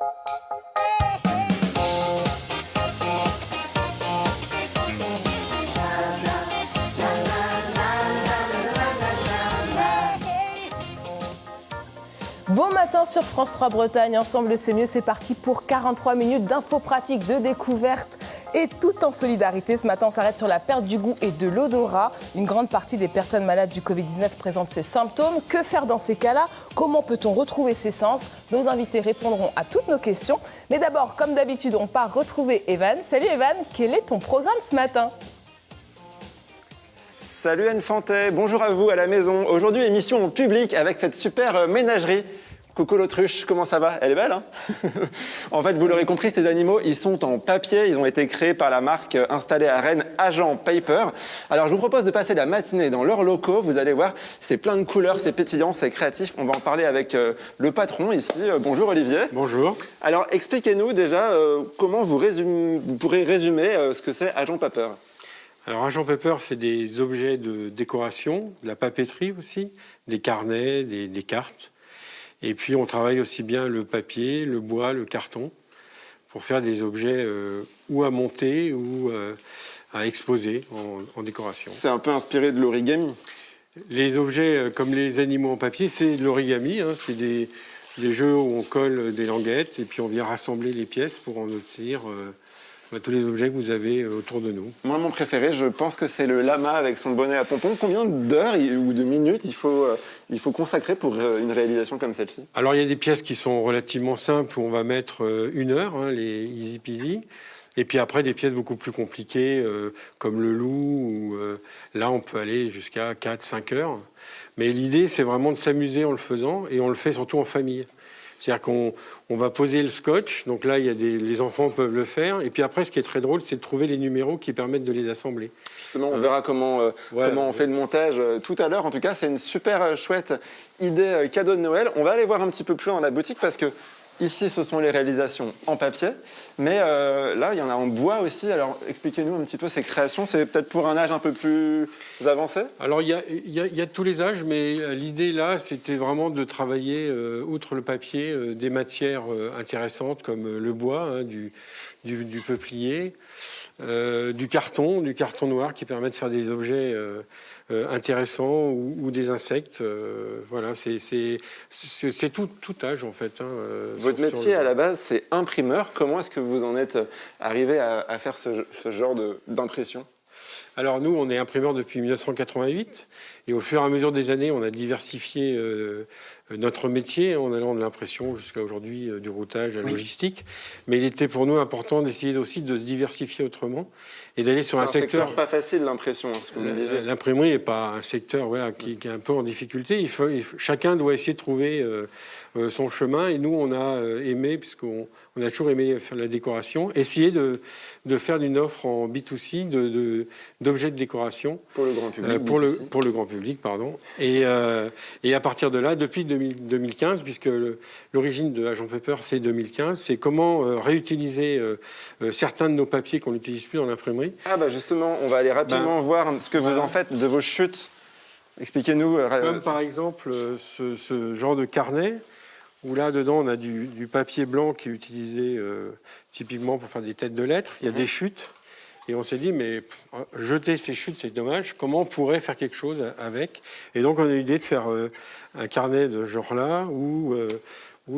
Bon matin sur France 3 Bretagne, ensemble c'est mieux, c'est parti pour 43 minutes d'infos pratiques, de découvertes et tout en solidarité. Ce matin on s'arrête sur la perte du goût et de l'odorat. Une grande partie des personnes malades du Covid-19 présentent ces symptômes. Que faire dans ces cas-là? Comment peut-on retrouver ses sens? Nos invités répondront à toutes nos questions. Mais d'abord, comme d'habitude, on part retrouver Evan. Salut Evan, quel est ton programme ce matin? Salut Anne Fantet, bonjour à vous à la maison. Aujourd'hui, émission en public avec cette super ménagerie. Coucou l'autruche, comment ça va? Elle est belle, hein? En fait, vous l'aurez compris, ces animaux, ils sont en papier. Ils ont été créés par la marque installée à Rennes, Agent Paper. Alors, je vous propose de passer la matinée dans leurs locaux. Vous allez voir, c'est plein de couleurs, c'est pétillant, c'est créatif. On va en parler avec le patron ici. Bonjour Olivier. Bonjour. Alors, expliquez-nous déjà comment vous pourrez résumer ce que c'est Agent Paper. Alors, Agent Paper, c'est des objets de décoration, de la papeterie aussi, des carnets, des cartes. Et puis, on travaille aussi bien le papier, le bois, le carton, pour faire des objets ou à monter ou à exposer en décoration. C'est un peu inspiré de l'origami. Les objets, comme les animaux en papier, c'est de l'origami. Hein, c'est des jeux où on colle des languettes et puis on vient rassembler les pièces pour en obtenir tous les objets que vous avez autour de nous. Moi, mon préféré, je pense que c'est le lama avec son bonnet à pompons. Combien d'heures ou de minutes il faut consacrer pour une réalisation comme celle-ci? Alors, il y a des pièces qui sont relativement simples où on va mettre 1 heure, hein, les easy peasy. Et puis après, des pièces beaucoup plus compliquées, comme le loup, où là, on peut aller jusqu'à 4-5 heures. Mais l'idée, c'est vraiment de s'amuser en le faisant, et on le fait surtout en famille. C'est-à-dire qu'on va poser le scotch, donc là, les enfants peuvent le faire. Et puis après, ce qui est très drôle, c'est de trouver les numéros qui permettent de les assembler. Justement, on verra comment on fait le montage tout à l'heure. En tout cas, c'est une super chouette idée cadeau de Noël. On va aller voir un petit peu plus dans la boutique parce que ici, ce sont les réalisations en papier. Mais là, il y en a en bois aussi. Alors, expliquez-nous un petit peu ces créations. C'est peut-être pour un âge un peu plus avancé? Alors, il y a tous les âges, mais l'idée, là, c'était vraiment de travailler, outre le papier, des matières intéressantes comme le bois, hein, du peuplier, du carton noir qui permet de faire des objets intéressants ou des insectes. Voilà, c'est tout âge en fait. Hein, Votre métier à la base, c'est imprimeur. Comment est-ce que vous en êtes arrivé à faire ce genre d'impression? Alors nous, on est imprimeur depuis 1988 et au fur et à mesure des années, on a diversifié notre métier en allant de l'impression jusqu'à aujourd'hui du routage, de la logistique. Mais il était pour nous important d'essayer aussi de se diversifier autrement et d'aller sur un secteur pas facile, l'impression, ce que vous me disiez. L'imprimerie n'est pas un secteur qui est un peu en difficulté. Chacun doit essayer de trouver son chemin. Et nous, on a aimé, puisqu'on a toujours aimé faire de la décoration, essayer de faire une offre en B2C d'objets de décoration. Pour le grand public. Pour le grand public, pardon. Et à partir de là, depuis 2015, puisque l'origine de Agent Paper, c'est 2015, c'est comment réutiliser certains de nos papiers qu'on n'utilise plus dans l'imprimerie. Ah bah justement, on va aller rapidement voir ce que vous en faites de vos chutes. Expliquez-nous. Comme par exemple ce genre de carnet, où là, dedans, on a du papier blanc qui est utilisé typiquement pour faire des têtes de lettres. Il y a des chutes. Et on s'est dit, mais jeter ces chutes, c'est dommage. Comment on pourrait faire quelque chose avec? Et donc, on a eu l'idée de faire un carnet de ce genre-là,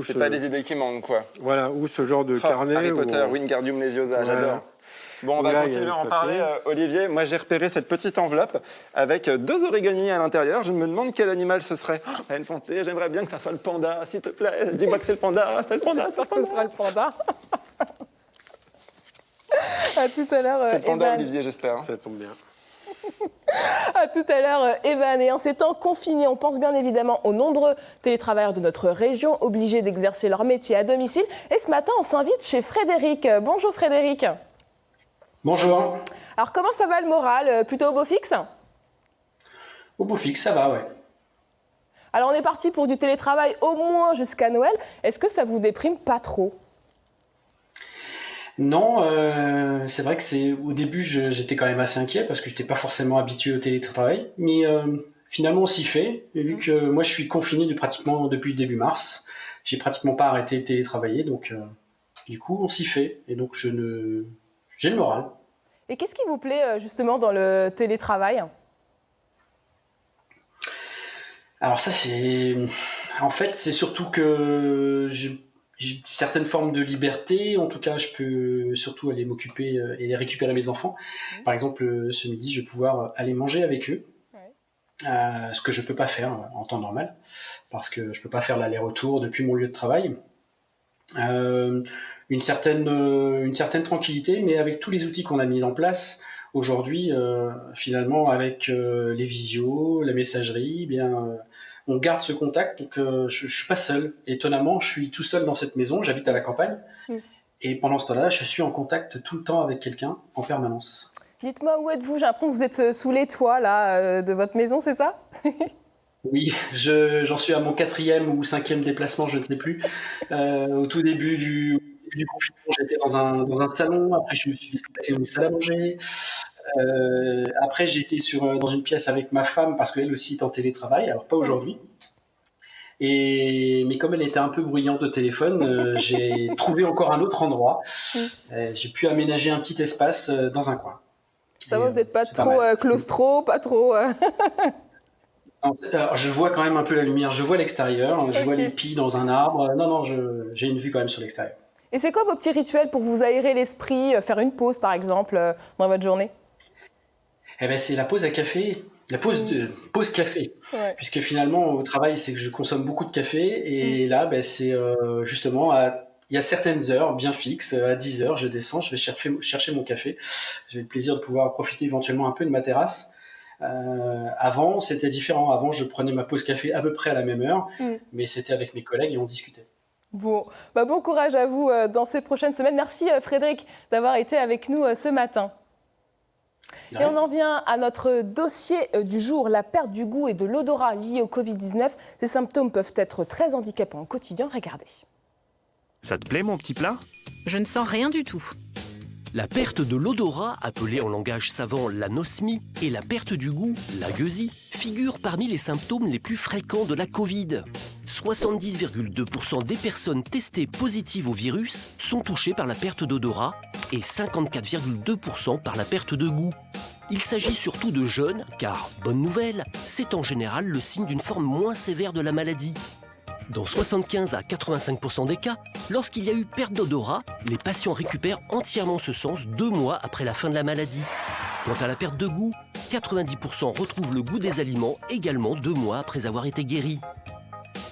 c'est pas des idées qui manquent, quoi. Voilà, ou ce genre de carnet. Harry Potter, Wingardium Leviosa, j'adore. Bon, on va continuer à en parler, Olivier. Moi, j'ai repéré cette petite enveloppe avec 2 origamis à l'intérieur. Je me demande quel animal ce serait. Anne Fantet, j'aimerais bien que ça soit le panda, s'il te plaît. Dis-moi que c'est le panda, c'est le panda. J'espère que ce sera le panda. À tout à l'heure, c'est le panda, Evan. Olivier, j'espère. Ça tombe bien. À tout à l'heure, Evan. Et en ces temps confinés, on pense bien évidemment aux nombreux télétravailleurs de notre région obligés d'exercer leur métier à domicile. Et ce matin, on s'invite chez Frédéric. Bonjour Frédéric. Bonjour. Alors comment ça va le moral? Plutôt au beau fixe? Au beau fixe, ça va, ouais. Alors on est parti pour du télétravail au moins jusqu'à Noël. Est-ce que ça vous déprime pas trop? Non, c'est vrai que au début, j'étais quand même assez inquiet parce que je n'étais pas forcément habitué au télétravail. Mais finalement, on s'y fait. Et vu que moi, je suis confiné pratiquement depuis le début mars, j'ai pratiquement pas arrêté le télétravailler, donc du coup, on s'y fait. Et donc, j'ai le moral. Et qu'est-ce qui vous plaît justement dans le télétravail ? Alors ça, en fait, c'est surtout que j'ai certaines formes de liberté. En tout cas, je peux surtout aller m'occuper et récupérer mes enfants. Par exemple, ce midi, je vais pouvoir aller manger avec eux. Ce que je peux pas faire en temps normal, parce que je peux pas faire l'aller-retour depuis mon lieu de travail. Une certaine tranquillité, mais avec tous les outils qu'on a mis en place aujourd'hui, finalement, avec les visios, la messagerie, on garde ce contact. Donc, je suis pas seul. Étonnamment, je suis tout seul dans cette maison. J'habite à la campagne, et pendant ce temps-là, je suis en contact tout le temps avec quelqu'un en permanence. Dites-moi, où êtes-vous ? J'ai l'impression que vous êtes sous les toits là, de votre maison, c'est ça ? Oui, j'en suis à mon 4e ou 5e déplacement, je ne sais plus. Au tout début du confinement, j'étais dans un salon. Après, je me suis déplacé dans une salle à manger. Après, j'étais dans une pièce avec ma femme parce qu'elle aussi est en télétravail. Alors, pas aujourd'hui. Mais comme elle était un peu bruyante au téléphone, j'ai trouvé encore un autre endroit. J'ai pu aménager un petit espace dans un coin. Ça va, vous n'êtes pas trop claustro, pas trop... Alors, je vois quand même un peu la lumière, je vois l'extérieur, je vois les pies dans un arbre. Non, j'ai une vue quand même sur l'extérieur. Et c'est quoi vos petits rituels pour vous aérer l'esprit, faire une pause par exemple dans votre journée ? C'est la pause à café, la pause café. Ouais. Puisque finalement au travail c'est que je consomme beaucoup de café et là c'est justement il y a certaines heures bien fixes, à 10h je descends, je vais chercher mon café. J'ai le plaisir de pouvoir profiter éventuellement un peu de ma terrasse. Avant, c'était différent. Avant, je prenais ma pause café à peu près à la même heure, mais c'était avec mes collègues et on discutait. Bon courage à vous dans ces prochaines semaines. Merci Frédéric d'avoir été avec nous ce matin. Et on en vient à notre dossier du jour, la perte du goût et de l'odorat liée au Covid-19. Ces symptômes peuvent être très handicapants au quotidien. Regardez. Ça te plaît mon petit plat ? Je ne sens rien du tout. La perte de l'odorat, appelée en langage savant l'anosmie, et la perte du goût, la gueusie, figurent parmi les symptômes les plus fréquents de la Covid. 70,2% des personnes testées positives au virus sont touchées par la perte d'odorat et 54,2% par la perte de goût. Il s'agit surtout de jeunes, car, bonne nouvelle, c'est en général le signe d'une forme moins sévère de la maladie. Dans 75 à 85% des cas, lorsqu'il y a eu perte d'odorat, les patients récupèrent entièrement ce sens 2 mois après la fin de la maladie. Quant à la perte de goût, 90% retrouvent le goût des aliments également 2 mois après avoir été guéris.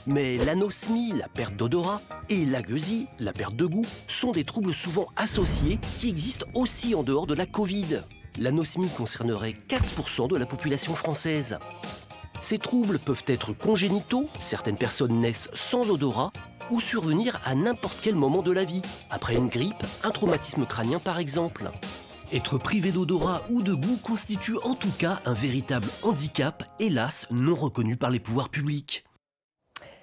Mais l'anosmie, la perte d'odorat, et la gueusie, la perte de goût, sont des troubles souvent associés qui existent aussi en dehors de la Covid. L'anosmie concernerait 4% de la population française. Ces troubles peuvent être congénitaux, certaines personnes naissent sans odorat, ou survenir à n'importe quel moment de la vie, après une grippe, un traumatisme crânien par exemple. Être privé d'odorat ou de goût constitue en tout cas un véritable handicap, hélas non reconnu par les pouvoirs publics.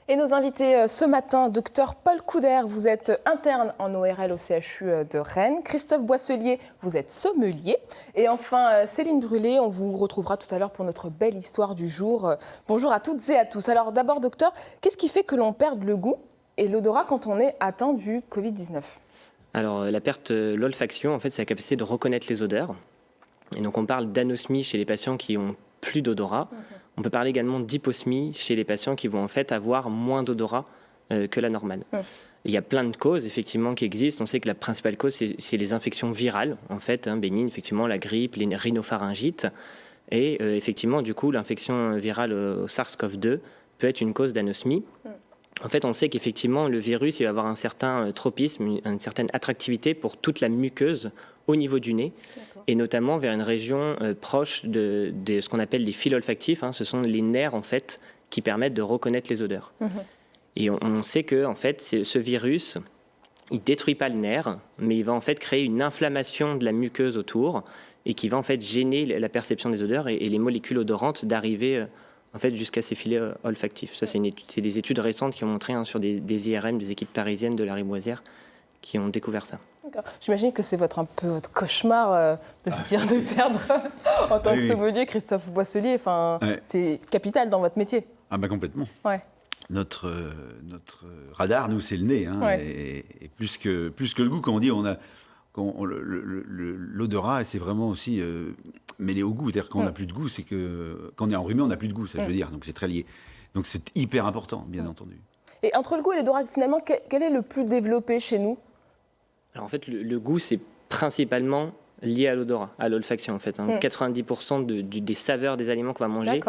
Et nos invités ce matin, docteur Paul Couder, vous êtes interne en ORL au CHU de Rennes. Christophe Boisselier, vous êtes sommelier. Et enfin, Céline Brûlé, on vous retrouvera tout à l'heure pour notre belle histoire du jour. Bonjour à toutes et à tous. Alors d'abord, docteur, qu'est-ce qui fait que l'on perde le goût et l'odorat quand on est atteint du Covid-19 ? Alors la perte, l'olfaction, en fait, c'est la capacité de reconnaître les odeurs. Et donc on parle d'anosmie chez les patients qui ont plus d'odorat. On peut parler également d'hyposmie chez les patients qui vont en fait avoir moins d'odorat que la normale. Il y a plein de causes effectivement qui existent. On sait que la principale cause c'est les infections virales en fait, bénignes, effectivement la grippe, les rhinopharyngites et effectivement du coup l'infection virale au SARS-CoV-2 peut être une cause d'anosmie. En fait, on sait qu'effectivement le virus il va avoir un certain tropisme, une certaine attractivité pour toute la muqueuse au niveau du nez, et notamment vers une région proche de ce qu'on appelle les fils olfactifs. Ce sont les nerfs en fait qui permettent de reconnaître les odeurs. Et on sait que en fait, ce virus, il détruit pas le nerf, mais il va en fait créer une inflammation de la muqueuse autour et qui va en fait gêner la perception des odeurs et les molécules odorantes d'arriver en fait jusqu'à ces filets olfactifs. Ça, c'est des études récentes qui ont montré sur des IRM, des équipes parisiennes de Lariboisière, qui ont découvert ça. J'imagine que c'est un peu votre cauchemar de se dire de perdre en tant que sommelier, Christophe Boisselier. C'est capital dans votre métier. Ah bah complètement. Ouais. notre radar, nous, c'est le nez. Hein, et plus que le goût, quand on dit l'odorat, c'est vraiment aussi mêlé au goût. C'est-à-dire quand on n'a plus de goût, c'est que quand on est enrhumé, on n'a plus de goût, ça je veux dire. Donc c'est très lié. Donc c'est hyper important, bien entendu. Et entre le goût et l'odorat, finalement, quel est le plus développé chez nous? Alors en fait, le goût, c'est principalement lié à l'odorat, à l'olfaction en fait. 90% des saveurs des aliments qu'on va manger,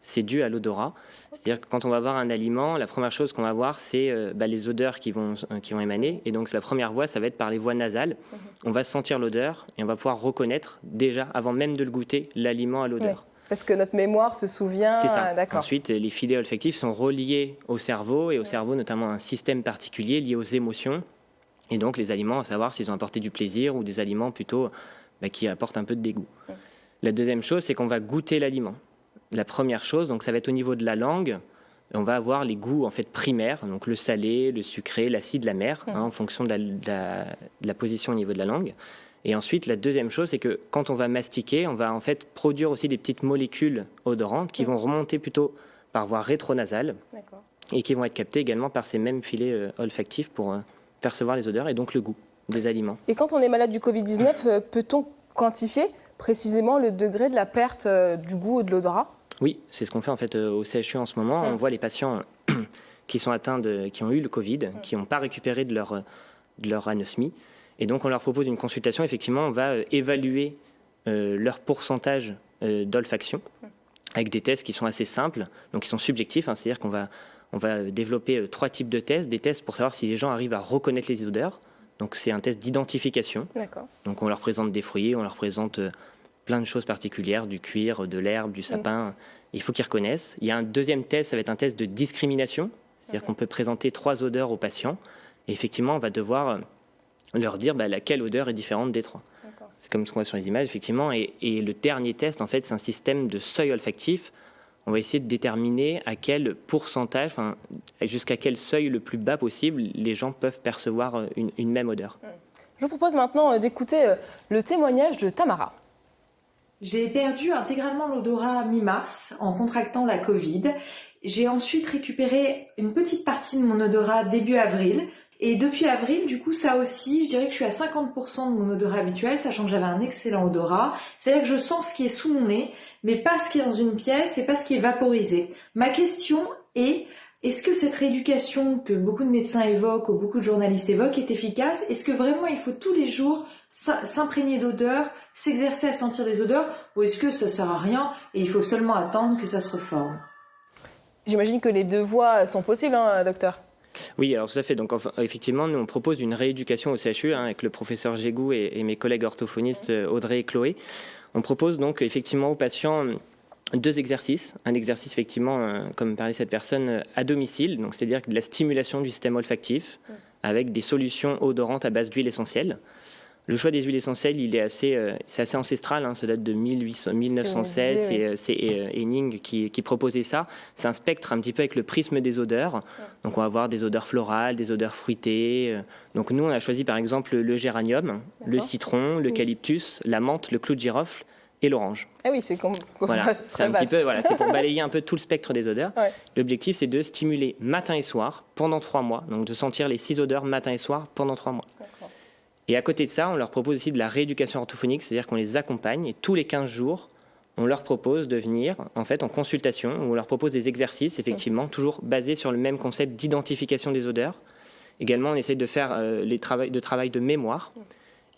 c'est dû à l'odorat. C'est-à-dire que quand on va voir un aliment, la première chose qu'on va voir, c'est les odeurs qui vont émaner. Et donc la première voie, ça va être par les voies nasales. On va sentir l'odeur et on va pouvoir reconnaître déjà, avant même de le goûter, l'aliment à l'odeur. Parce que notre mémoire se souvient. C'est ça. D'accord. Ensuite, les filets olfactifs sont reliés au cerveau et au cerveau notamment un système particulier lié aux émotions. Et donc les aliments, à savoir s'ils ont apporté du plaisir ou des aliments plutôt qui apportent un peu de dégoût. La deuxième chose, c'est qu'on va goûter l'aliment. La première chose, donc ça va être au niveau de la langue. On va avoir les goûts en fait primaires, donc le salé, le sucré, l'acide, l'amer, en fonction de la position au niveau de la langue. Et ensuite, la deuxième chose, c'est que quand on va mastiquer, on va en fait produire aussi des petites molécules odorantes qui vont remonter plutôt par voie rétronasale et qui vont être captées également par ces mêmes filets olfactifs pour percevoir les odeurs et donc le goût des aliments. Et quand on est malade du Covid-19, peut-on quantifier précisément le degré de la perte du goût ou de l'odorat? Oui, c'est ce qu'on fait en fait au CHU en ce moment. On voit les patients qui sont atteints qui ont eu le Covid, qui n'ont pas récupéré de leur anosmie. Et donc on leur propose une consultation. Effectivement, on va évaluer leur pourcentage d'olfaction avec des tests qui sont assez simples, donc qui sont subjectifs. C'est-à-dire qu'on va développer 3 types de tests. Des tests pour savoir si les gens arrivent à reconnaître les odeurs. Donc c'est un test d'identification. Donc on leur présente des fruits, on leur présente plein de choses particulières, du cuir, de l'herbe, du sapin. Il faut qu'ils reconnaissent. Il y a un deuxième test, ça va être un test de discrimination. C'est-à-dire qu'on peut présenter 3 odeurs aux patients. Et effectivement, on va devoir leur dire laquelle odeur est différente des 3. C'est comme ce qu'on voit sur les images, effectivement. Et le dernier test, en fait, c'est un système de seuil olfactif. On va essayer de déterminer à quel pourcentage, jusqu'à quel seuil le plus bas possible, les gens peuvent percevoir une même odeur. Je vous propose maintenant d'écouter le témoignage de Tamara. J'ai perdu intégralement l'odorat mi-mars en contractant la Covid. J'ai ensuite récupéré une petite partie de mon odorat début avril. Et depuis avril, du coup, ça aussi, je dirais que je suis à 50% de mon odorat habituel, sachant que j'avais un excellent odorat. C'est-à-dire que je sens ce qui est sous mon nez, mais pas ce qui est dans une pièce et pas ce qui est vaporisé. Ma question est, est-ce que cette rééducation que beaucoup de médecins évoquent ou beaucoup de journalistes évoquent est efficace? Est-ce que vraiment il faut tous les jours s'imprégner d'odeurs, s'exercer à sentir des odeurs, ou est-ce que ça sert à rien et il faut seulement attendre que ça se reforme? J'imagine que les 2 voies sont possibles, docteur. Oui, alors tout à fait. Donc effectivement, nous on propose une rééducation au CHU avec le professeur Gégou et mes collègues orthophonistes Audrey et Chloé. On propose donc effectivement aux patients 2 exercices. Un exercice effectivement, comme parlait cette personne, à domicile, donc c'est-à-dire de la stimulation du système olfactif avec des solutions odorantes à base d'huile essentielle. Le choix des huiles essentielles, c'est assez ancestral, ça date de 1916, c'est Henning qui proposait ça. C'est un spectre un petit peu avec le prisme des odeurs. Donc on va avoir des odeurs florales, des odeurs fruitées. Donc nous, on a choisi par exemple le géranium, le citron, l'eucalyptus, la menthe, le clou de girofle et l'orange. Ah oui, c'est voilà, très vaste. C'est pour balayer un peu tout le spectre des odeurs. L'objectif, c'est de stimuler matin et soir pendant 3 mois. Donc de sentir les 6 odeurs matin et soir pendant 3 mois. Et à côté de ça, on leur propose aussi de la rééducation orthophonique, c'est-à-dire qu'on les accompagne et tous les 15 jours, on leur propose de venir en fait en consultation, où on leur propose des exercices, effectivement, toujours basés sur le même concept d'identification des odeurs. Également, on essaie de faire de travail de mémoire.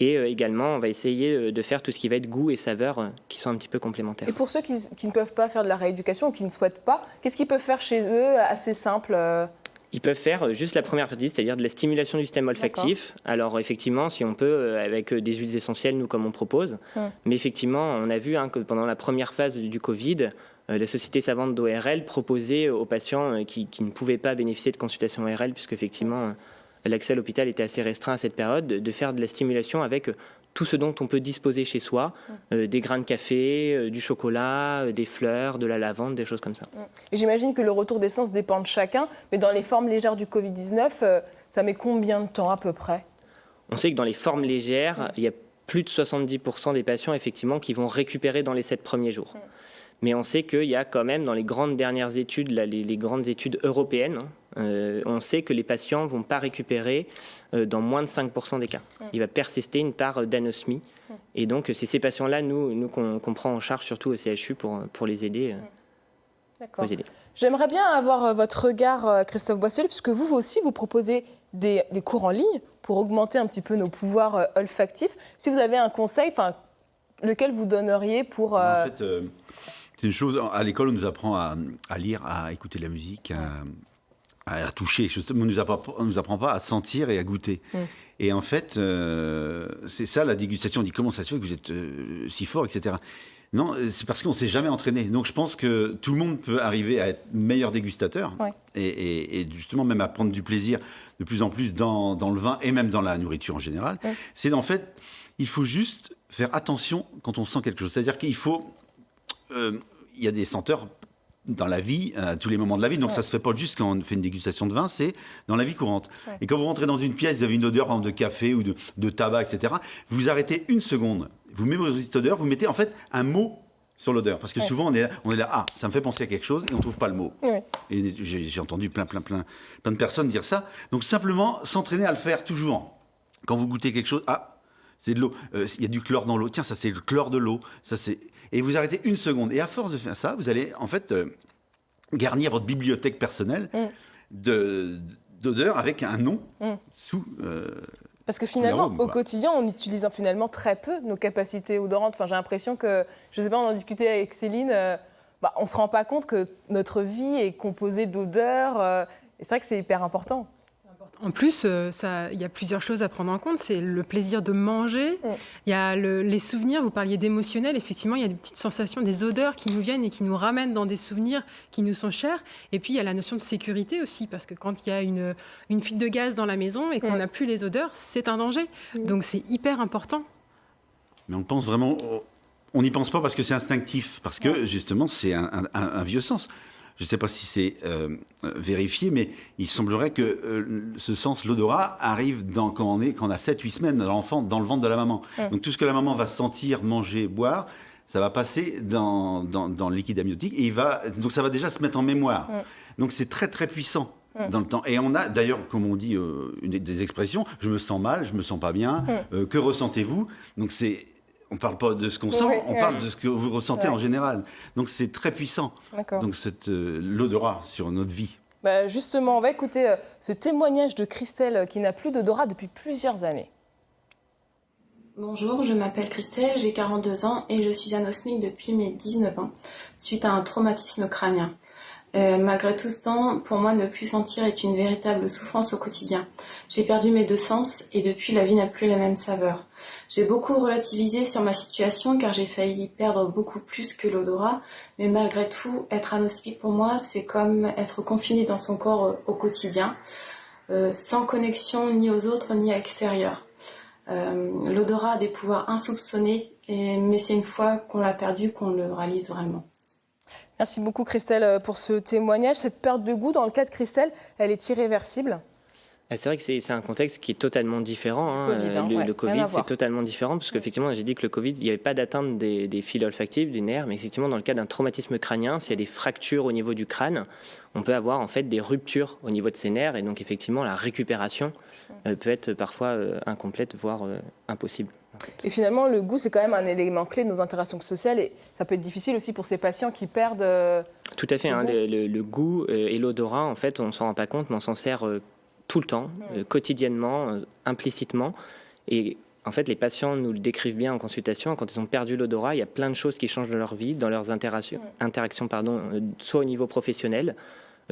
Et également, on va essayer de faire tout ce qui va être goût et saveur qui sont un petit peu complémentaires. Et pour ceux qui ne peuvent pas faire de la rééducation ou qui ne souhaitent pas, qu'est-ce qu'ils peuvent faire chez eux assez simple? Ils peuvent faire juste la première partie, c'est-à-dire de la stimulation du système olfactif. Alors effectivement, si on peut, avec des huiles essentielles, nous, comme on propose. Mais effectivement, on a vu que pendant la première phase du Covid, la Société savante d'ORL proposait aux patients qui ne pouvaient pas bénéficier de consultation ORL, puisque effectivement, l'accès à l'hôpital était assez restreint à cette période, de faire de la stimulation avec tout ce dont on peut disposer chez soi, des grains de café, du chocolat, des fleurs, de la lavande, des choses comme ça. Et j'imagine que le retour des sens dépend de chacun, mais dans les formes légères du Covid-19, ça met combien de temps à peu près? On sait que dans les formes légères, il y a plus de 70% des patients effectivement qui vont récupérer dans les 7 premiers jours. Mais on sait qu'il y a quand même dans les grandes dernières études, là, les grandes études européennes, on sait que les patients ne vont pas récupérer dans moins de 5% des cas. Il va persister une part d'anosmie. Et donc, c'est ces patients-là, nous qu'on prend en charge, surtout au CHU, pour les aider. D'accord. J'aimerais bien avoir votre regard, Christophe Boisselier, puisque vous aussi, vous proposez des cours en ligne pour augmenter un petit peu nos pouvoirs olfactifs. Si vous avez un conseil, lequel vous donneriez pour... En fait, c'est une chose, à l'école, on nous apprend à lire, à écouter de la musique, à toucher. Justement, on nous apprend pas à sentir et à goûter. Et en fait, c'est ça la dégustation. On dit comment ça se fait que vous êtes si fort, etc. Non, c'est parce qu'on ne s'est jamais entraîné. Donc je pense que tout le monde peut arriver à être meilleur dégustateur et justement même à prendre du plaisir de plus en plus dans le vin et même dans la nourriture en général. C'est en fait, il faut juste faire attention quand on sent quelque chose. C'est-à-dire qu'il faut... il y a des senteurs dans la vie, à tous les moments de la vie. Donc ça ne se fait pas juste quand on fait une dégustation de vin, c'est dans la vie courante. Et quand vous rentrez dans une pièce, vous avez une odeur, par exemple, de café ou de tabac, etc. Vous arrêtez une seconde. Vous mémorisez cette odeur, vous mettez en fait un mot sur l'odeur. Parce que souvent, on est là, ça me fait penser à quelque chose, et on ne trouve pas le mot. Et j'ai entendu plein de personnes dire ça. Donc simplement, s'entraîner à le faire toujours. Quand vous goûtez quelque chose, c'est de l'eau. Il y a du chlore dans l'eau. Tiens, ça c'est le chlore de l'eau. Et vous arrêtez une seconde. Et à force de faire ça, vous allez en fait garnir votre bibliothèque personnelle d'odeurs avec un nom sous. Parce que finalement, au quotidien, on utilise finalement très peu nos capacités odorantes. Enfin, j'ai l'impression que, je ne sais pas, on en discutait avec Céline, on ne se rend pas compte que notre vie est composée d'odeurs. Et c'est vrai que c'est hyper important. En plus, il y a plusieurs choses à prendre en compte. C'est le plaisir de manger, il y a les souvenirs, vous parliez d'émotionnel, effectivement, il y a des petites sensations, des odeurs qui nous viennent et qui nous ramènent dans des souvenirs qui nous sont chers. Et puis, il y a la notion de sécurité aussi, parce que quand il y a une fuite de gaz dans la maison et qu'on n'a plus les odeurs, c'est un danger. Donc, c'est hyper important. Mais on pense vraiment... On n'y pense pas parce que c'est instinctif, parce que, justement, c'est un vieux sens. Je ne sais pas si c'est vérifié, mais il semblerait que ce sens, l'odorat, arrive quand on a 7-8 semaines dans l'enfant, dans le ventre de la maman. Donc tout ce que la maman va sentir, manger, boire, ça va passer dans le liquide amniotique et donc ça va déjà se mettre en mémoire. Donc c'est très très puissant dans le temps. Et on a d'ailleurs, comme on dit, des expressions, je me sens mal, je me sens pas bien, que ressentez-vous? Donc on ne parle pas de ce qu'on sent, on parle de ce que vous ressentez en général. Donc c'est très puissant. Donc l'odorat sur notre vie. Justement, on va écouter ce témoignage de Christelle qui n'a plus d'odorat depuis plusieurs années. Bonjour, je m'appelle Christelle, j'ai 42 ans et je suis anosmique depuis mes 19 ans, suite à un traumatisme crânien. Malgré tout ce temps, pour moi, ne plus sentir est une véritable souffrance au quotidien. J'ai perdu mes 2 sens et depuis, la vie n'a plus la même saveur. J'ai beaucoup relativisé sur ma situation car j'ai failli perdre beaucoup plus que l'odorat, mais malgré tout, être anosmique pour moi, c'est comme être confiné dans son corps au quotidien, sans connexion ni aux autres ni à l'extérieur. L'odorat a des pouvoirs insoupçonnés, mais c'est une fois qu'on l'a perdu qu'on le réalise vraiment. Merci beaucoup Christelle pour ce témoignage. Cette perte de goût, dans le cas de Christelle, elle est irréversible? C'est vrai que c'est un contexte qui est totalement différent. Le Covid, c'est totalement différent, parce qu'effectivement, j'ai dit que le Covid, il n'y avait pas d'atteinte des fils olfactifs, du nerf, mais effectivement, dans le cas d'un traumatisme crânien, s'il y a des fractures au niveau du crâne, on peut avoir en fait des ruptures au niveau de ces nerfs, et donc effectivement, la récupération peut être parfois incomplète, voire impossible. Et finalement, le goût, c'est quand même un élément clé de nos interactions sociales, et ça peut être difficile aussi pour ces patients qui perdent... Tout à fait, le goût et l'odorat, en fait, on ne s'en rend pas compte, mais on s'en sert tout le temps, quotidiennement, implicitement. Et en fait, les patients nous le décrivent bien en consultation. Quand ils ont perdu l'odorat, il y a plein de choses qui changent dans leur vie, dans leurs interactions, soit au niveau professionnel,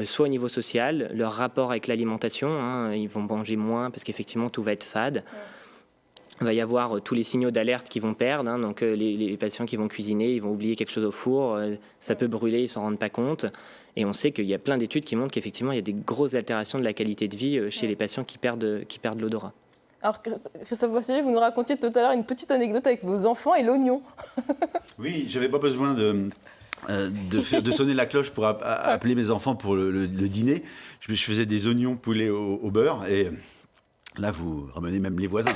soit au niveau social, leur rapport avec l'alimentation. Ils vont manger moins parce qu'effectivement, tout va être fade. Il va y avoir tous les signaux d'alerte qui vont perdre. Donc les patients qui vont cuisiner, ils vont oublier quelque chose au four. Ça peut brûler, ils ne s'en rendent pas compte. Et on sait qu'il y a plein d'études qui montrent qu'effectivement, il y a des grosses altérations de la qualité de vie chez les patients qui perdent l'odorat. Alors, Christophe Boisselier, vous nous racontiez tout à l'heure une petite anecdote avec vos enfants et l'oignon. Oui, je n'avais pas besoin de sonner la cloche pour appeler mes enfants pour le dîner. Je faisais des oignons poulets au beurre et Là, vous ramenez même les voisins.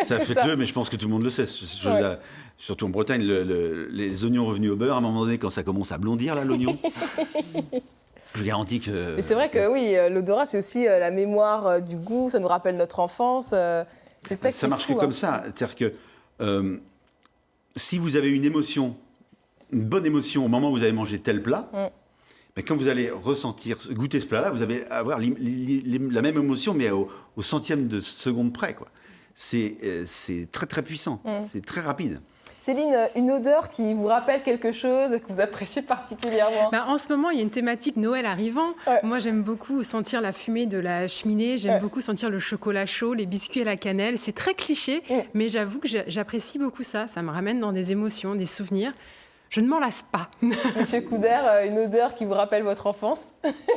Ça, faites-le, mais je pense que tout le monde le sait. Là, surtout en Bretagne, les oignons revenus au beurre, à un moment donné, quand ça commence à blondir, là, l'oignon, je garantis que... Mais c'est vrai que oui, l'odorat, c'est aussi la mémoire du goût, ça nous rappelle notre enfance. C'est ça qui ça marche fou, que comme ça. C'est-à-dire que si vous avez une émotion, une bonne émotion au moment où vous avez mangé tel plat, mais quand vous allez goûter ce plat-là, vous allez avoir la même émotion, mais au centième de seconde près, quoi. C'est très très puissant, c'est très rapide. Céline, une odeur qui vous rappelle quelque chose, que vous appréciez particulièrement? En ce moment, il y a une thématique Noël arrivant. Moi, j'aime beaucoup sentir la fumée de la cheminée. J'aime beaucoup sentir le chocolat chaud, les biscuits à la cannelle. C'est très cliché, mais j'avoue que j'apprécie beaucoup ça. Ça me ramène dans des émotions, des souvenirs. Je ne m'en lasse pas. Monsieur Couder, une odeur qui vous rappelle votre enfance?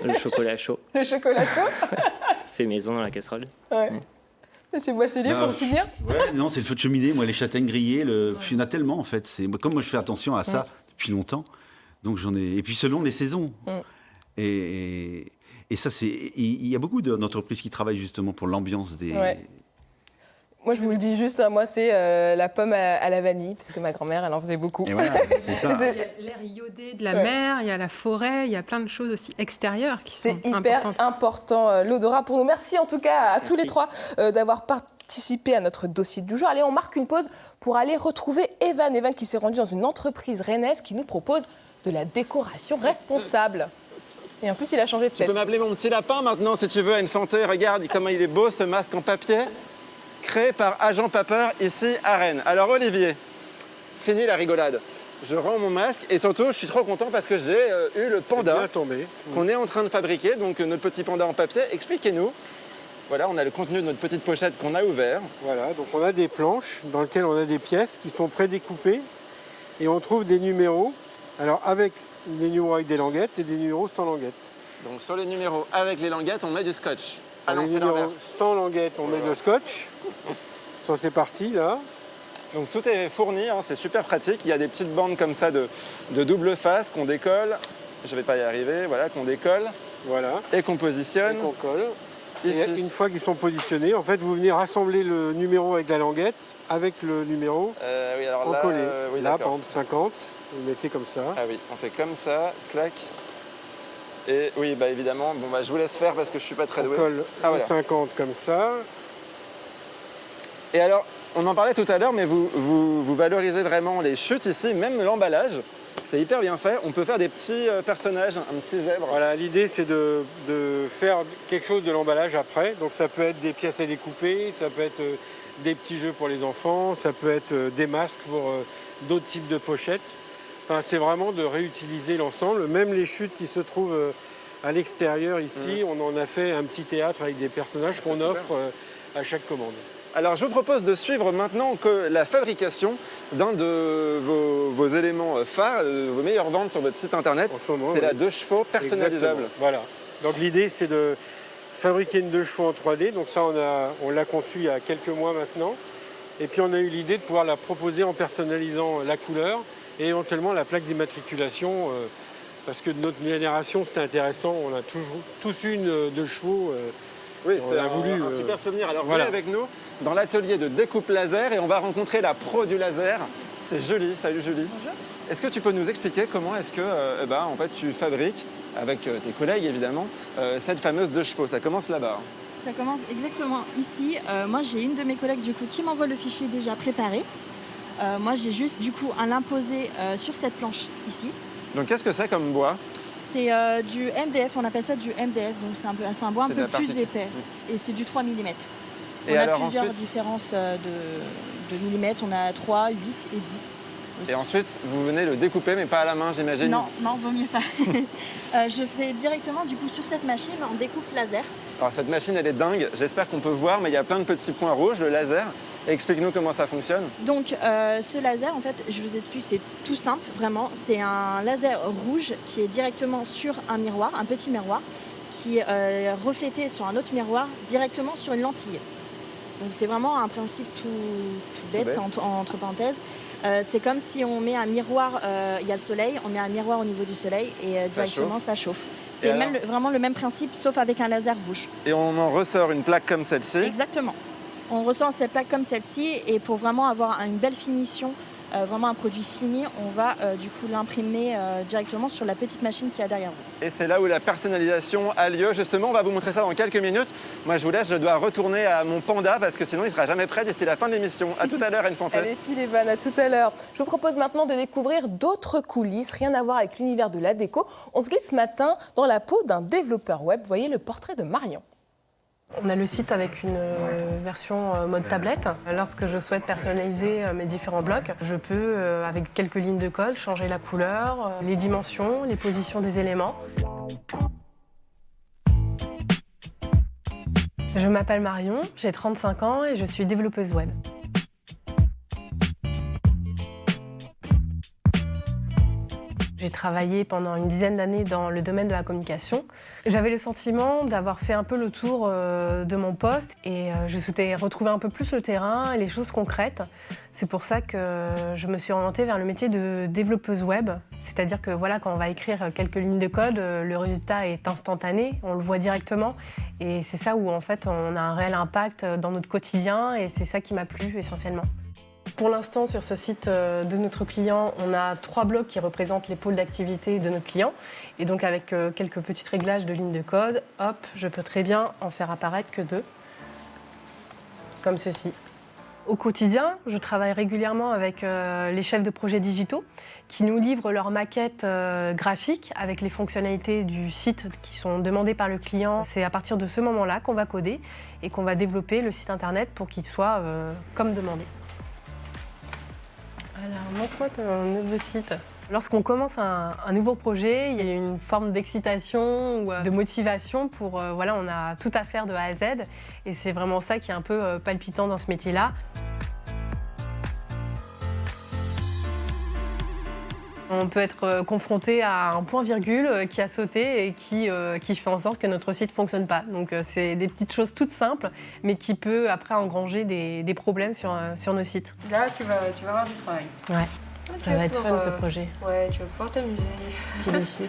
Le chocolat chaud. Le chocolat chaud? Fait maison dans la casserole. Monsieur Boisselier, pour finir? Non, c'est le feu de cheminée. Moi, les châtaignes grillées, il y en a tellement, en fait. Comme moi, je fais attention à ça depuis longtemps. Donc, j'en ai... Et puis, selon les saisons. Et ça, il y a beaucoup d'entreprises qui travaillent justement pour l'ambiance des... Moi, je vous le dis juste, moi, c'est la pomme à la vanille, parce que ma grand-mère, elle en faisait beaucoup. Et voilà, c'est ça. Il y a l'air iodé de la mer, il y a la forêt, il y a plein de choses aussi extérieures qui sont importantes. C'est hyper important, l'odorat pour nous. Merci en tout cas à tous les trois d'avoir participé à notre dossier du jour. Allez, on marque une pause pour aller retrouver Evan. Evan qui s'est rendu dans une entreprise rennaise qui nous propose de la décoration responsable. Et en plus, il a changé de tête. Tu peux m'appeler mon petit lapin maintenant, si tu veux, à une fantée. Regarde comment il est beau, ce masque en papier. Créé par Agent Papeur ici à Rennes. Alors Olivier, fini la rigolade. Je rends mon masque et surtout je suis trop content parce que j'ai eu le panda qu'on est en train de fabriquer, donc notre petit panda en papier. Expliquez-nous. Voilà, on a le contenu de notre petite pochette qu'on a ouvert. Voilà, donc on a des planches dans lesquelles on a des pièces qui sont prédécoupées et on trouve des numéros. Alors avec des numéros avec des languettes et des numéros sans languettes. Donc sur les numéros avec les languettes, on met du scotch. Sur les numéros sans languettes, on met le scotch. Ça, c'est parti, là. Donc tout est fourni, c'est super pratique. Il y a des petites bandes comme ça de double face qu'on décolle. Je ne vais pas y arriver, voilà, qu'on décolle. Voilà. Et qu'on positionne. Et qu'on colle. Ici. Et une fois qu'ils sont positionnés, en fait, vous venez rassembler le numéro avec la languette avec le numéro oui, alors là, collé. Oui, là, par exemple, 50, vous le mettez comme ça. Ah oui, on fait comme ça, clac. Et oui, bah évidemment, je vous laisse faire parce que je suis pas très doué. On colle voilà. 50 comme ça. Et alors, on en parlait tout à l'heure, mais vous valorisez vraiment les chutes ici, même l'emballage. C'est hyper bien fait. On peut faire des petits personnages, un petit zèbre. Voilà, l'idée c'est de faire quelque chose de l'emballage après. Donc ça peut être des pièces à découper, ça peut être des petits jeux pour les enfants, ça peut être des masques pour d'autres types de pochettes. Enfin, c'est vraiment de réutiliser l'ensemble. Même les chutes qui se trouvent à l'extérieur ici, on en a fait un petit théâtre avec des personnages qu'on offre à chaque commande. Alors je vous propose de suivre maintenant que la fabrication d'un de vos éléments phares, vos meilleures ventes sur votre site internet, c'est la 2 chevaux personnalisable. Exactement. Voilà. Donc l'idée c'est de fabriquer une 2 chevaux en 3D. Donc ça on l'a conçu il y a quelques mois maintenant. Et puis on a eu l'idée de pouvoir la proposer en personnalisant la couleur et éventuellement la plaque d'immatriculation. Parce que de notre génération c'était intéressant. On a tous eu une 2 chevaux. Oui, c'est un super souvenir. Alors voilà. Venez avec nous dans l'atelier de découpe laser et on va rencontrer la pro du laser. C'est Julie. Salut Julie. Bonjour. Est-ce que tu peux nous expliquer comment est-ce que en fait, tu fabriques, avec tes collègues évidemment, cette fameuse 2 chevaux? Ça commence là-bas. Ça commence exactement ici. Moi j'ai une de mes collègues du coup qui m'envoie le fichier déjà préparé. Moi j'ai juste du coup à l'imposer sur cette planche ici. Donc qu'est-ce que c'est comme bois? C'est du MDF, on appelle ça du MDF, donc c'est un bois un peu plus épais. Et c'est du 3 mm. On a plusieurs différences de millimètres, on a 3, 8 et 10. Aussi. Et ensuite, vous venez le découper, mais pas à la main, j'imagine? Non, vaut mieux pas. Je fais directement du coup sur cette machine en découpe laser. Alors cette machine, elle est dingue, j'espère qu'on peut voir, mais il y a plein de petits points rouges, le laser. Explique-nous comment ça fonctionne. Donc ce laser, en fait, je vous explique, c'est tout simple, vraiment. C'est un laser rouge qui est directement sur un miroir, un petit miroir, qui est reflété sur un autre miroir directement sur une lentille. Donc c'est vraiment un principe tout bête, entre parenthèses. C'est comme si on met un miroir, il y a le soleil, on met un miroir au niveau du soleil et directement ça chauffe. C'est vraiment le même principe, sauf avec un laser rouge. Et on en ressort une plaque comme celle-ci. Exactement. On ressort cette plaque comme celle-ci et pour vraiment avoir une belle finition, vraiment un produit fini, on va du coup l'imprimer directement sur la petite machine qu'il y a derrière vous. Et c'est là où la personnalisation a lieu. Justement, on va vous montrer ça dans quelques minutes. Moi, je vous laisse, je dois retourner à mon panda parce que sinon, il ne sera jamais prêt d'ici la fin de l'émission. À tout à l'heure, Anne Fanté. Allez, file Evan, à tout à l'heure. Je vous propose maintenant de découvrir d'autres coulisses, rien à voir avec l'univers de la déco. On se glisse ce matin dans la peau d'un développeur web. Voyez le portrait de Marion. On a le site avec une version mode tablette. Lorsque je souhaite personnaliser mes différents blocs, je peux, avec quelques lignes de code, changer la couleur, les dimensions, les positions des éléments. Je m'appelle Marion, j'ai 35 ans et je suis développeuse web. J'ai travaillé pendant une dizaine d'années dans le domaine de la communication. J'avais le sentiment d'avoir fait un peu le tour de mon poste et je souhaitais retrouver un peu plus le terrain et les choses concrètes. C'est pour ça que je me suis orientée vers le métier de développeuse web. C'est-à-dire que voilà, quand on va écrire quelques lignes de code, le résultat est instantané, on le voit directement. Et c'est ça où en fait on a un réel impact dans notre quotidien et c'est ça qui m'a plu essentiellement. Pour l'instant, sur ce site de notre client, on a 3 blocs qui représentent les pôles d'activité de notre client. Et donc avec quelques petits réglages de lignes de code, hop, je peux très bien en faire apparaître que 2, comme ceci. Au quotidien, je travaille régulièrement avec les chefs de projets digitaux qui nous livrent leurs maquettes graphiques avec les fonctionnalités du site qui sont demandées par le client. C'est à partir de ce moment-là qu'on va coder et qu'on va développer le site internet pour qu'il soit comme demandé. Alors, montre-moi ton nouveau site. Lorsqu'on commence un nouveau projet, il y a une forme d'excitation ou de motivation pour, voilà, on a tout à faire de A à Z. Et c'est vraiment ça qui est un peu palpitant dans ce métier-là. On peut être confronté à un point-virgule qui a sauté et qui fait en sorte que notre site ne fonctionne pas. Donc c'est des petites choses toutes simples, mais qui peut après engranger des problèmes sur nos sites. Là, tu vas avoir du travail. Ouais, ça va être fun ce projet. Ouais, tu vas pouvoir t'amuser. Petit défi.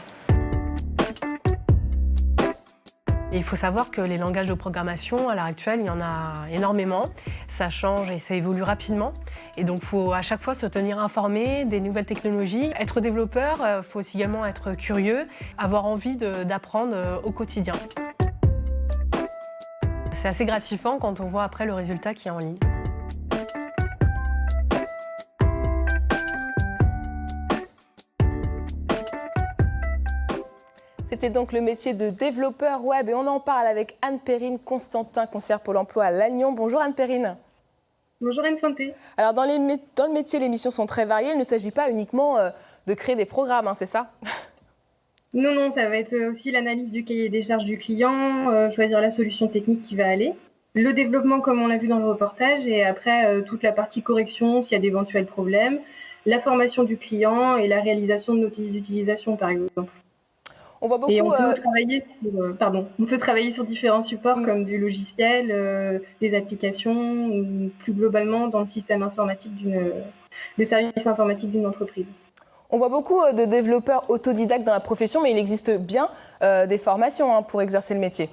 Et il faut savoir que les langages de programmation, à l'heure actuelle, il y en a énormément. Ça change et ça évolue rapidement. Et donc, il faut à chaque fois se tenir informé des nouvelles technologies. Être développeur, il faut aussi également être curieux, avoir envie d'apprendre au quotidien. C'est assez gratifiant quand on voit après le résultat qui est en ligne. C'était donc le métier de développeur web et on en parle avec Anne-Perrine Constantin, conseillère Pôle emploi à Lannion. Bonjour Anne-Perrine. Bonjour Anne Fanté. Alors dans le métier, les missions sont très variées. Il ne s'agit pas uniquement de créer des programmes, hein, c'est ça ? Non, ça va être aussi l'analyse du cahier des charges du client, choisir la solution technique qui va aller, le développement comme on l'a vu dans le reportage et après toute la partie correction s'il y a d'éventuels problèmes, la formation du client et la réalisation de notices d'utilisation par exemple. On voit beaucoup, et on peut travailler sur différents supports comme du logiciel, des applications ou plus globalement dans le système informatique le service informatique d'une entreprise. On voit beaucoup de développeurs autodidactes dans la profession, mais il existe bien des formations pour exercer le métier.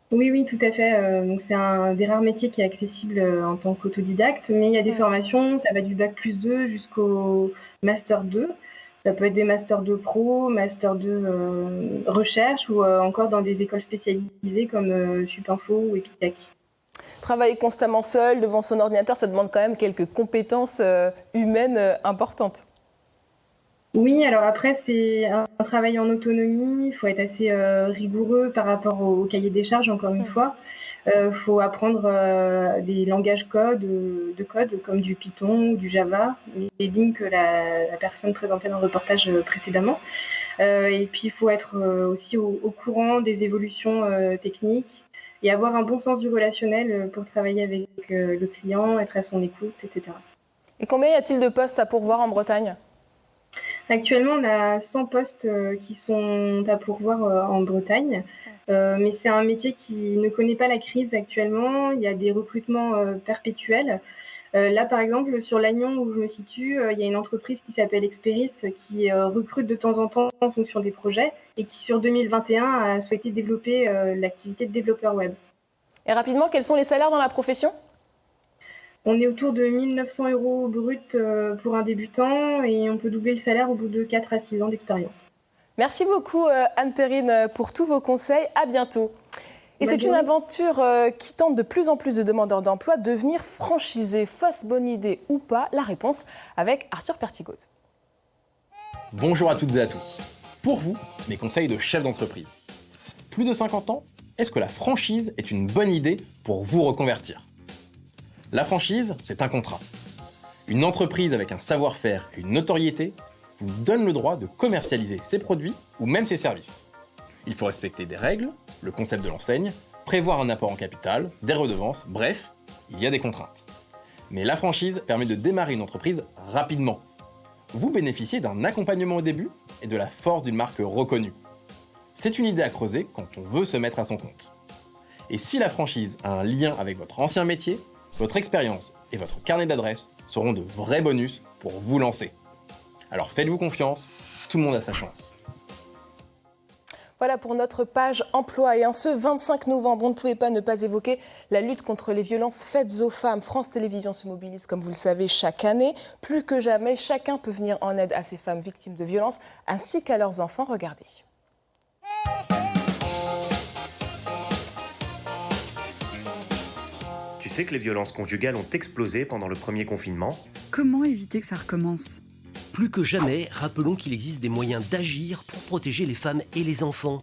Oui, tout à fait. Donc c'est un des rares métiers qui est accessible en tant qu'autodidacte, mais il y a des formations, ça va du Bac+2 jusqu'au Master 2. Ça peut être des Master 2 Pro, Master 2 Recherche ou encore dans des écoles spécialisées comme Supinfo ou Epitech. Travailler constamment seul devant son ordinateur, ça demande quand même quelques compétences humaines importantes. Oui, alors après, c'est un travail en autonomie. Il faut être assez rigoureux par rapport au cahier des charges, encore une fois. Il faut apprendre des langages de code comme du Python ou du Java, les lignes que la personne présentait dans le reportage précédemment. Et puis, il faut être aussi au courant des évolutions techniques et avoir un bon sens du relationnel pour travailler avec le client, être à son écoute, etc. Et combien y a-t-il de postes à pourvoir en Bretagne ? Actuellement, on a 100 postes qui sont à pourvoir en Bretagne. Mais c'est un métier qui ne connaît pas la crise actuellement. Il y a des recrutements perpétuels. Là, par exemple, sur Lannion, où je me situe, il y a une entreprise qui s'appelle Experis qui recrute de temps en temps en fonction des projets et qui, sur 2021, a souhaité développer l'activité de développeur web. Et rapidement, quels sont les salaires dans la profession ? On est autour de 1 900 € brut pour un débutant et on peut doubler le salaire au bout de 4 à 6 ans d'expérience. Merci beaucoup Anne-Perrine pour tous vos conseils. À bientôt. Et c'est une aventure qui tente de plus en plus de demandeurs d'emploi de devenir franchisés. Fausse bonne idée ou pas ? La réponse avec Arthur Pertigoz. Bonjour à toutes et à tous. Pour vous, mes conseils de chef d'entreprise. Plus de 50 ans, est-ce que la franchise est une bonne idée pour vous reconvertir ? La franchise, c'est un contrat. Une entreprise avec un savoir-faire et une notoriété vous donne le droit de commercialiser ses produits ou même ses services. Il faut respecter des règles, le concept de l'enseigne, prévoir un apport en capital, des redevances, bref, il y a des contraintes. Mais la franchise permet de démarrer une entreprise rapidement. Vous bénéficiez d'un accompagnement au début et de la force d'une marque reconnue. C'est une idée à creuser quand on veut se mettre à son compte. Et si la franchise a un lien avec votre ancien métier, votre expérience et votre carnet d'adresses seront de vrais bonus pour vous lancer. Alors faites-vous confiance, tout le monde a sa chance. Voilà pour notre page emploi. Et ce 25 novembre, on ne pouvait pas ne pas évoquer la lutte contre les violences faites aux femmes. France Télévisions se mobilise, comme vous le savez, chaque année. Plus que jamais, chacun peut venir en aide à ces femmes victimes de violences ainsi qu'à leurs enfants. Regardez. Tu sais que les violences conjugales ont explosé pendant le premier confinement ? Comment éviter que ça recommence ? Plus que jamais, rappelons qu'il existe des moyens d'agir pour protéger les femmes et les enfants.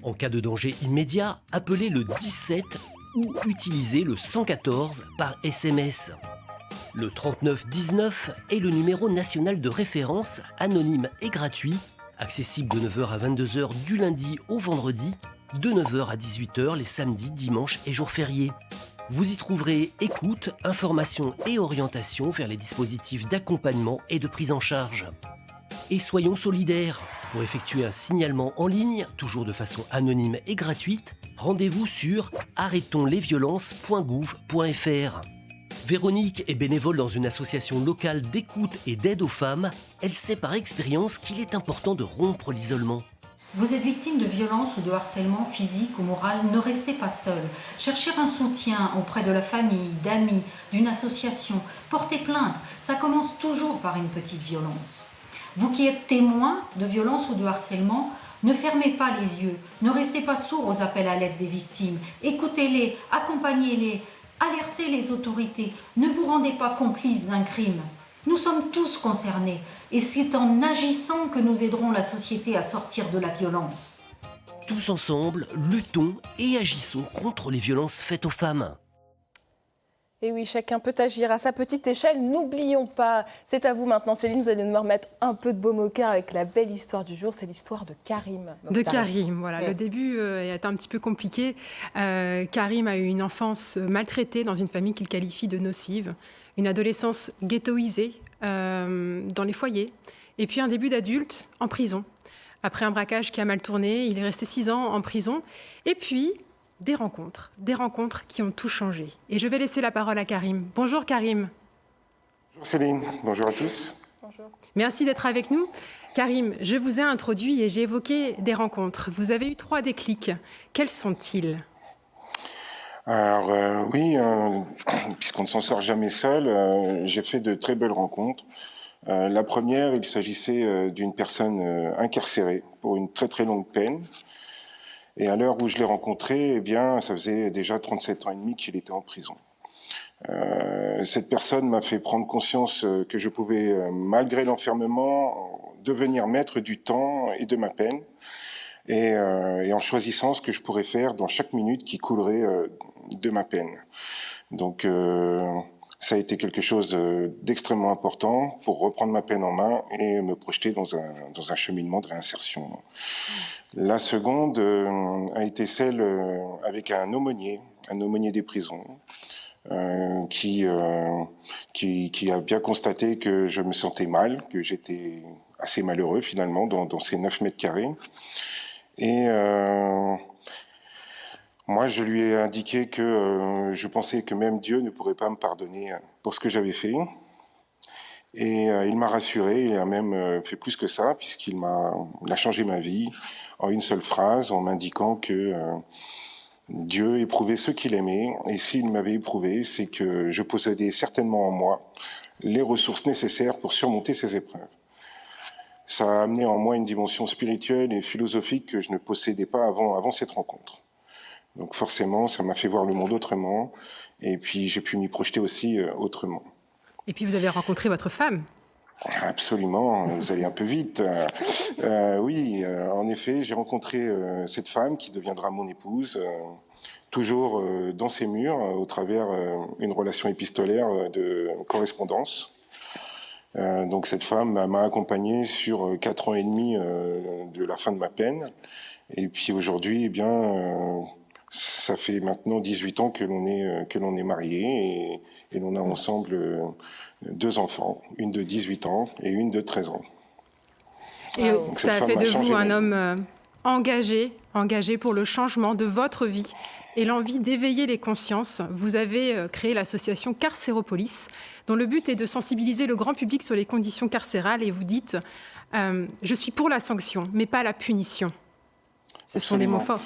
En cas de danger immédiat, appelez le 17 ou utilisez le 114 par SMS. Le 3919 est le numéro national de référence, anonyme et gratuit, accessible de 9h à 22h du lundi au vendredi, de 9h à 18h les samedis, dimanches et jours fériés. Vous y trouverez écoute, information et orientation vers les dispositifs d'accompagnement et de prise en charge. Et soyons solidaires. Pour effectuer un signalement en ligne, toujours de façon anonyme et gratuite, rendez-vous sur arrêtonslesviolences.gouv.fr. Véronique est bénévole dans une association locale d'écoute et d'aide aux femmes. Elle sait par expérience qu'il est important de rompre l'isolement. Vous êtes victime de violences ou de harcèlement physique ou moral, ne restez pas seul. Cherchez un soutien auprès de la famille, d'amis, d'une association. Portez plainte, ça commence toujours par une petite violence. Vous qui êtes témoin de violences ou de harcèlement, ne fermez pas les yeux, ne restez pas sourds aux appels à l'aide des victimes. Écoutez-les, accompagnez-les, alertez les autorités, ne vous rendez pas complices d'un crime. Nous sommes tous concernés et c'est en agissant que nous aiderons la société à sortir de la violence. Tous ensemble, luttons et agissons contre les violences faites aux femmes. Et oui, chacun peut agir à sa petite échelle. N'oublions pas, c'est à vous maintenant Céline, vous allez nous remettre un peu de baume au cœur avec la belle histoire du jour, c'est l'histoire de Karim. De Karim, voilà. Le début est un petit peu compliqué. Karim a eu une enfance maltraitée dans une famille qu'il qualifie de nocive, une adolescence ghettoisée dans les foyers, et puis un début d'adulte en prison. Après un braquage qui a mal tourné, il est resté 6 ans en prison, et puis des rencontres qui ont tout changé. Et je vais laisser la parole à Karim. Bonjour Karim. Bonjour Céline, bonjour à tous. Bonjour. Merci d'être avec nous. Karim, je vous ai introduit et j'ai évoqué des rencontres. Vous avez eu 3 déclics. Quels sont-ils ? Alors oui, puisqu'on ne s'en sort jamais seul, j'ai fait de très belles rencontres. La première, il s'agissait d'une personne incarcérée pour une très très longue peine. Et à l'heure où je l'ai rencontré, eh bien, ça faisait déjà 37 ans et demi qu'il était en prison. Cette personne m'a fait prendre conscience que je pouvais, malgré l'enfermement, devenir maître du temps et de ma peine, et en choisissant ce que je pourrais faire dans chaque minute qui coulerait de ma peine. Donc, ça a été quelque chose d'extrêmement important pour reprendre ma peine en main et me projeter dans un cheminement de réinsertion. La seconde a été celle avec un aumônier des prisons, qui a bien constaté que je me sentais mal, que j'étais assez malheureux finalement dans ces 9 mètres carrés. Et Moi, je lui ai indiqué que je pensais que même Dieu ne pourrait pas me pardonner pour ce que j'avais fait. Et il m'a rassuré, il a même fait plus que ça, puisqu'il a changé ma vie en une seule phrase, en m'indiquant que Dieu éprouvait ceux qu'il aimait, et s'il m'avait éprouvé, c'est que je possédais certainement en moi les ressources nécessaires pour surmonter ces épreuves. Ça a amené en moi une dimension spirituelle et philosophique que je ne possédais pas avant cette rencontre. Donc forcément, ça m'a fait voir le monde autrement, et puis j'ai pu m'y projeter aussi autrement. Et puis vous avez rencontré votre femme. Absolument, vous allez un peu vite. Oui, en effet, j'ai rencontré cette femme qui deviendra mon épouse, toujours dans ses murs, au travers une relation épistolaire de correspondance. Donc cette femme m'a accompagné sur 4 ans et demi de la fin de ma peine. Et puis aujourd'hui, eh bien, ça fait maintenant 18 ans que l'on est mariés et l'on a ensemble 2 enfants, une de 18 ans et une de 13 ans. Et ça a fait de vous un homme engagé pour le changement de votre vie et l'envie d'éveiller les consciences. Vous avez créé l'association Carcéropolis, dont le but est de sensibiliser le grand public sur les conditions carcérales. Et vous dites « Je suis pour la sanction, mais pas la punition ». Ce sont des mots forts.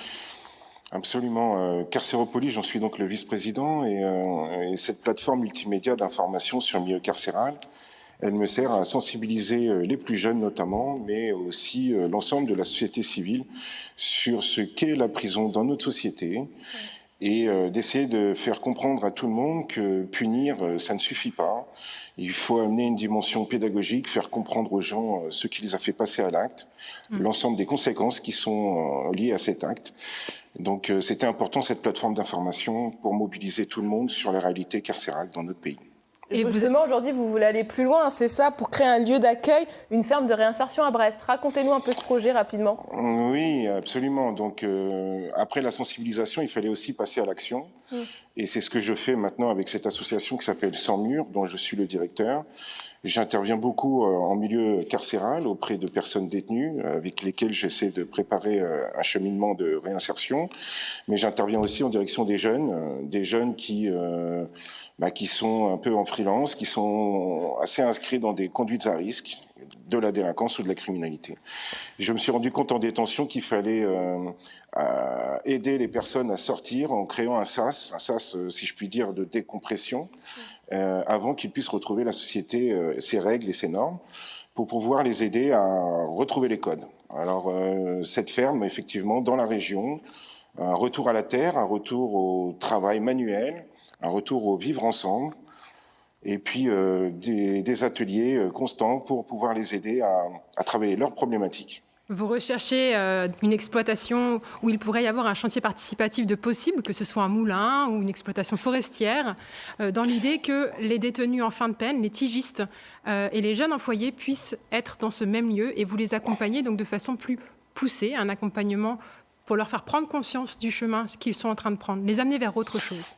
Absolument. Carcéropolis, j'en suis donc le vice-président et cette plateforme multimédia d'information sur le milieu carcéral, elle me sert à sensibiliser les plus jeunes notamment, mais aussi l'ensemble de la société civile sur ce qu'est la prison dans notre société et d'essayer de faire comprendre à tout le monde que punir, ça ne suffit pas. Il faut amener une dimension pédagogique, faire comprendre aux gens ce qui les a fait passer à l'acte, l'ensemble des conséquences qui sont liées à cet acte. Donc c'était important cette plateforme d'information pour mobiliser tout le monde sur la réalité carcérale dans notre pays. Et justement, aujourd'hui, vous voulez aller plus loin, c'est ça, pour créer un lieu d'accueil, une ferme de réinsertion à Brest. Racontez-nous un peu ce projet rapidement. Oui, absolument. Donc, après la sensibilisation, il fallait aussi passer à l'action. Et c'est ce que je fais maintenant avec cette association qui s'appelle Sans Murs, dont je suis le directeur. J'interviens beaucoup en milieu carcéral auprès de personnes détenues avec lesquelles j'essaie de préparer un cheminement de réinsertion. Mais j'interviens aussi en direction des jeunes qui sont un peu en freelance, qui sont assez inscrits dans des conduites à risque, de la délinquance ou de la criminalité. Je me suis rendu compte en détention qu'il fallait aider les personnes à sortir en créant un sas, si je puis dire, de décompression, avant qu'ils puissent retrouver la société, ses règles et ses normes, pour pouvoir les aider à retrouver les codes. Alors, cette ferme, effectivement, dans la région, un retour à la terre, un retour au travail manuel, un retour au vivre ensemble, et puis des ateliers constants pour pouvoir les aider à travailler leurs problématiques. Vous recherchez une exploitation où il pourrait y avoir un chantier participatif de possible, que ce soit un moulin ou une exploitation forestière, dans l'idée que les détenus en fin de peine, les tigistes et les jeunes en foyer puissent être dans ce même lieu et vous les accompagner donc de façon plus poussée, un accompagnement pour leur faire prendre conscience du chemin qu'ils sont en train de prendre, les amener vers autre chose.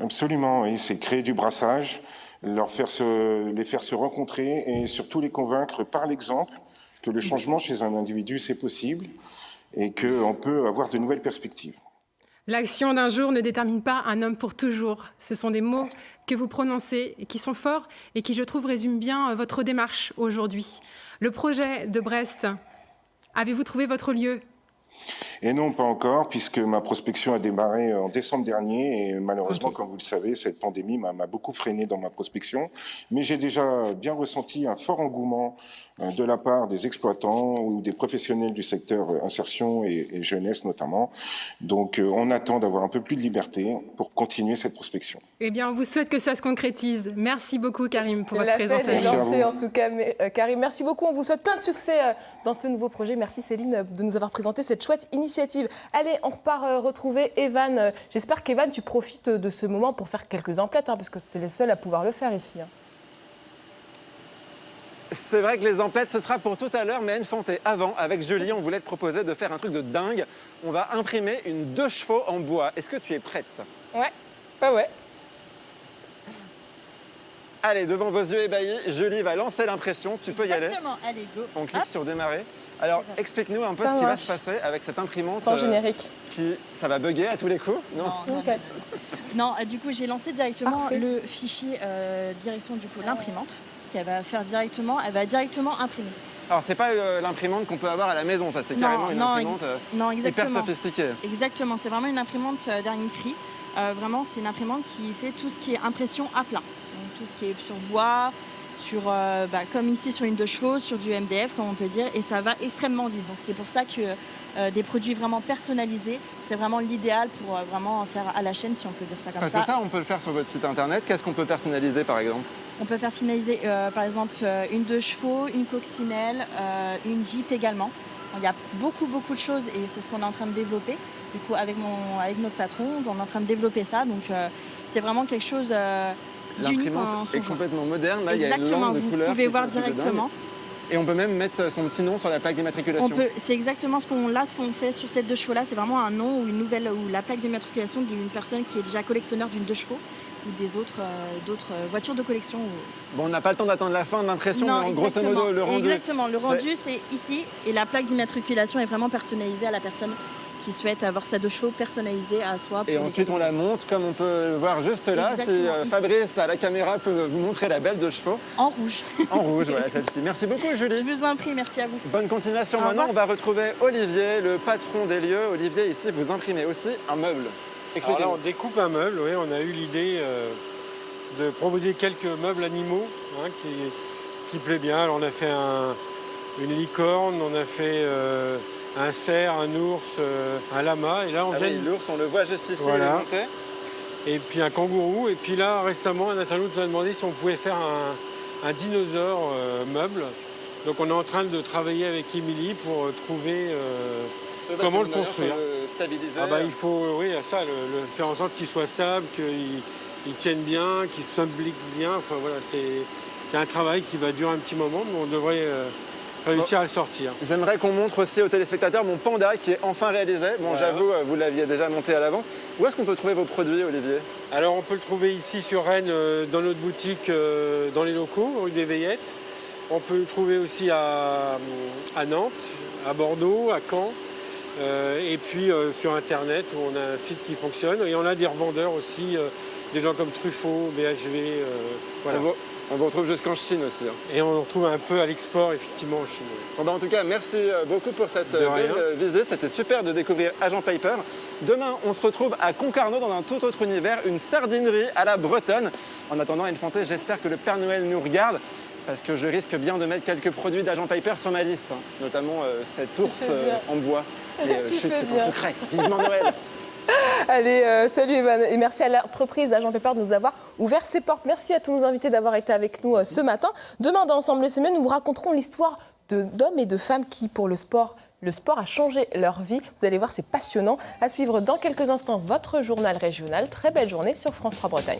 Absolument, oui, c'est créer du brassage, les faire se rencontrer et surtout les convaincre par l'exemple que le changement chez un individu, c'est possible et qu'on peut avoir de nouvelles perspectives. L'action d'un jour ne détermine pas un homme pour toujours. Ce sont des mots que vous prononcez et qui sont forts et qui, je trouve, résument bien votre démarche aujourd'hui. Le projet de Brest, avez-vous trouvé votre lieu ? Et non, pas encore, puisque ma prospection a démarré en décembre dernier et malheureusement, comme vous le savez, cette pandémie m'a beaucoup freiné dans ma prospection. Mais j'ai déjà bien ressenti un fort engouement de la part des exploitants ou des professionnels du secteur insertion et jeunesse notamment. Donc on attend d'avoir un peu plus de liberté pour continuer cette prospection. Eh bien, on vous souhaite que ça se concrétise. Merci beaucoup, Karim, pour votre présence. L'appel est lancé, en tout cas. Karim, merci beaucoup. On vous souhaite plein de succès dans ce nouveau projet. Merci, Céline, de nous avoir présenté cette chouette initiative. Allez, on repart retrouver Evan. J'espère qu'Evan, tu profites de ce moment pour faire quelques emplettes, parce que tu es le seul à pouvoir le faire ici. C'est vrai que les emplettes, ce sera pour tout à l'heure, mais Enfanté, avant, avec Julie, on voulait te proposer de faire un truc de dingue. On va imprimer une 2 chevaux en bois. Est-ce que tu es prête ? Ouais, ouais. Allez, devant vos yeux ébahis, Julie va lancer l'impression. Tu peux y aller. Exactement, allez, go. On clique sur démarrer. Alors, explique-nous un peu ce qui va se passer avec cette imprimante. Sans générique. Ça va bugger à tous les coups? Non, du coup, j'ai lancé directement le fichier direction du coup l'imprimante, qu'elle va faire directement, elle va directement imprimer. Alors, c'est pas l'imprimante qu'on peut avoir à la maison, ça, c'est carrément une imprimante hyper sophistiquée. Exactement, c'est vraiment une imprimante dernier cri. Vraiment, c'est une imprimante qui fait tout ce qui est impression à plat. Donc, tout ce qui est sur bois, comme ici sur une 2 chevaux, sur du MDF, comme on peut dire, et ça va extrêmement vite. Donc, c'est pour ça que des produits vraiment personnalisés, c'est vraiment l'idéal pour vraiment faire à la chaîne, si on peut dire ça comme ça. Parce que ça, on peut le faire sur votre site internet. Qu'est-ce qu'on peut personnaliser, par exemple? On peut faire finaliser, par exemple, une 2 chevaux, une coccinelle, une Jeep également. Il y a beaucoup de choses et c'est ce qu'on est en train de développer. Du coup, avec notre patron, on est en train de développer ça. Donc, c'est vraiment quelque chose d'unique en son est genre. complètement moderne. Là, exactement, il y a une lampe de couleur. Vous pouvez voir directement. Et on peut même mettre son petit nom sur la plaque d'immatriculation. C'est exactement ce qu'on fait sur cette 2 chevaux-là. C'est vraiment un nom ou ou la plaque d'immatriculation d'une personne qui est déjà collectionneur d'une 2 chevaux ou d'autres voitures de collection. Bon, on n'a pas le temps d'attendre la fin de l'impression, mais grosso modo, le rendu... Exactement, le rendu, c'est ici. Et la plaque d'immatriculation est vraiment personnalisée à la personne qui souhaite avoir sa 2 chevaux personnalisée à soi. Et ensuite, on la monte, comme on peut le voir juste là. Si Fabrice, à la caméra, peut vous montrer la belle 2 chevaux. En rouge. En rouge, voilà, celle-ci. Merci beaucoup, Julie. Je vous en prie, merci à vous. Bonne continuation. Maintenant, on va retrouver Olivier, le patron des lieux. Olivier, ici, vous imprimez aussi un meuble. Alors là, on découpe un meuble, oui, on a eu l'idée de proposer quelques meubles animaux qui plaît bien. Alors, on a fait une licorne, on a fait un cerf, un ours, un lama. Et là, l'ours, on le voit juste ici. Voilà. Et puis un kangourou. Et puis là, récemment, un internaute nous a demandé si on pouvait faire un dinosaure meuble. Donc on est en train de travailler avec Émilie pour trouver comment le construire. Il faut faire en sorte qu'il soit stable, qu'il tienne bien, qu'il s'implique bien. Enfin voilà, c'est un travail qui va durer un petit moment, mais on devrait réussir à le sortir. J'aimerais qu'on montre aussi aux téléspectateurs mon panda qui est enfin réalisé. Bon, voilà. J'avoue, vous l'aviez déjà monté à l'avance. Où est-ce qu'on peut trouver vos produits, Olivier? Alors on peut le trouver ici sur Rennes, dans notre boutique, dans les locaux, rue des Veillettes. On peut le trouver aussi à Nantes, à Bordeaux, à Caen. Et puis sur Internet où on a un site qui fonctionne. Et on a des revendeurs aussi, des gens comme Truffaut, BHV. Voilà. On vous retrouve jusqu'en Chine aussi. Et on retrouve un peu à l'export, effectivement, en Chine. Bon, en tout cas, merci beaucoup pour cette belle visite. C'était super de découvrir Agent Paper. Demain, on se retrouve à Concarneau dans un tout autre univers, une sardinerie à la bretonne. En attendant, Anne-Fanté, j'espère que le Père Noël nous regarde, parce que je risque bien de mettre quelques produits d'Agent Paper sur ma liste, notamment cet ours en bois. Mais chut, c'est un secret. Vivement Noël. Allez, salut Evan, et merci à l'entreprise Agent Paper de nous avoir ouvert ses portes. Merci à tous nos invités d'avoir été avec nous ce matin. Demain, dans Ensemble le Semaine, nous vous raconterons l'histoire d'hommes et de femmes qui, pour le sport a changé leur vie. Vous allez voir, c'est passionnant. À suivre dans quelques instants, votre journal régional. Très belle journée sur France 3 Bretagne.